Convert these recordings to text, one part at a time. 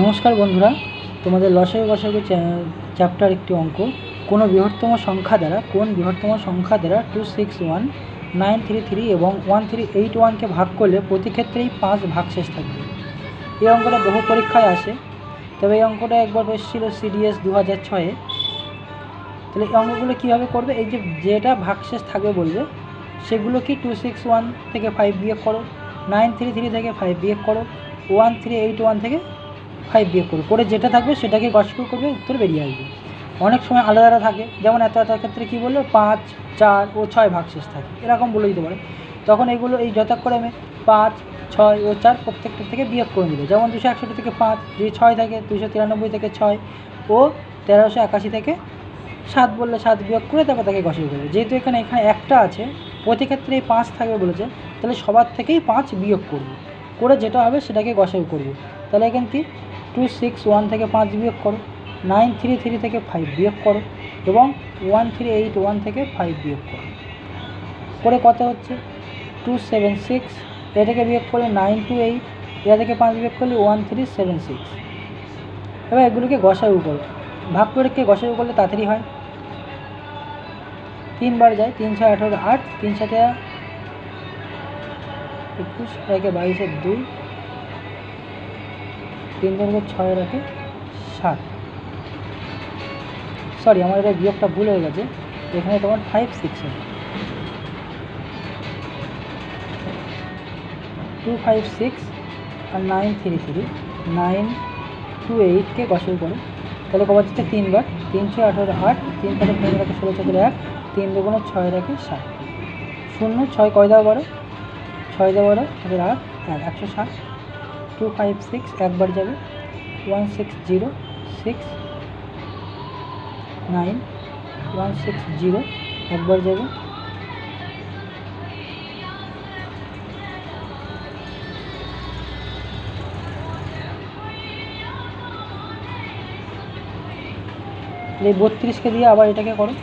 নমস্কার বন্ধুরা, তোমাদের লসাগু গসাগু চ্যাপ্টার একটি অঙ্ক। কোন বৃহত্তম সংখ্যা দ্বারা 261,933 এবং 1381কে ভাগ করলে প্রতি ক্ষেত্রেই 5 ভাগশেষ থাকবে। এই অঙ্কটা বহু পরীক্ষায় আসে, তবে এই অঙ্কটা একবার এসেছিল CDS 2006-এ। তাহলে এই অঙ্কগুলো কীভাবে করবে, এই যেটা ভাগশেষ থাকবে বলবে সেগুলো কি 261 থেকে 5 বিয়োগ করো, 933 থেকে 5 বিয়োগ করো, 1381 থেকে 5 বিয়োগ করে যেটা থাকবে সেটাকে গসাগু করবে, উত্তর বেরিয়ে আসবে। অনেক সময় আলাদা আলাদা থাকে, যেমন এত ক্ষেত্রে কী বললো 5, 4 ও 6 ভাগশেষ থাকে, এরকম বলে দিতে পারে। তখন এগুলো এই যথাক্রমে 5, 6 ও 4 প্রত্যেকটা থেকে বিয়োগ করে দিল। যেমন 261 থেকে 5, যদি 6 থাকে 293 থেকে 6 ও 1381 থেকে 7 বললে 7 বিয়োগ করে তারপর তাকে গসাগু করবে। যেহেতু এখানে একটা আছে, প্রতি ক্ষেত্রে 5 থাকবে বলেছে, তাহলে সবার থেকেই 5 বিয়োগ করবে, করে যেটা হবে সেটাকে গসাগু করবে। তাহলে এখানে কি 261 থেকে 5 বিয়োগ করো, 933 থেকে 5 বিয়োগ করো এবং 1381 থেকে 5 বিয়োগ করো, করে কত হচ্ছে 276। এটাকে বিয়োগ করলে 928, এটা থেকে 5 বিয়োগ করলে 1376। এবার এগুলোকে গসাগু করো, ভাগ করে গসাগু করলে তাড়াতাড়ি হয়। 3 বার যায়, 3 6 18 8, 3 7 21, 1 22 2, 3 2 6 রাখে 7। সরি, আমার এটা বিয়োগটা ভুল হয়ে গেছে, এখানে তোমার 5 6 হবে। 256 আর 933, 928কে গসাগু করো, তাহলে কবার যাচ্ছে 3 বার, 3 6 18 8, 3 7 3 রাখে 16 7 1, 3 2 6 রাখে 7, 0 6 কয় দাও 12, 6 দাও 12 8 160। 256 একবার যাবে, 1606 9 160 একবার যাবে, এই 32কে দিয়ে আবার এটাকে করো,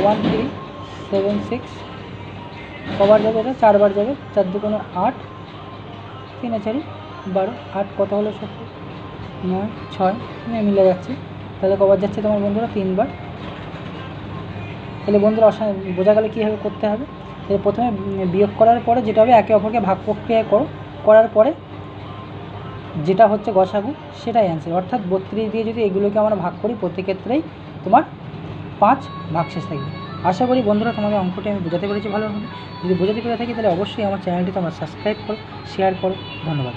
1376 কবার যাবে, এটা 4 বার যাবে, 4 2 8, 3 4 12, 8 কত হলো 70, 9 6 মিলে যাচ্ছে। তাহলে কবার যাচ্ছে তোমার বন্ধুরা 3 বার। তাহলে বন্ধুরা বোঝা গেলে কীভাবে করতে হবে। তাহলে প্রথমে বিয়োগ করার পরে যেটা হবে একে অপরকে ভাগ প্রক্রিয়া করার পরে যেটা হচ্ছে গসাগু সেটাই অ্যান্সার। অর্থাৎ 32 দিয়ে যদি এগুলোকে আমরা ভাগ করি প্রতি ক্ষেত্রেই তোমার 5 ভাগশেষ থাকবে। আশা করি বন্ধুরা তোমাদের অঙ্কটি আমি বোঝাতে পেরেছি ভালোভাবে। যদি বোঝাতে পেরে থাকি তাহলে অবশ্যই আমার চ্যানেলটি তোমরা সাবস্ক্রাইব করো, শেয়ার করো। ধন্যবাদ।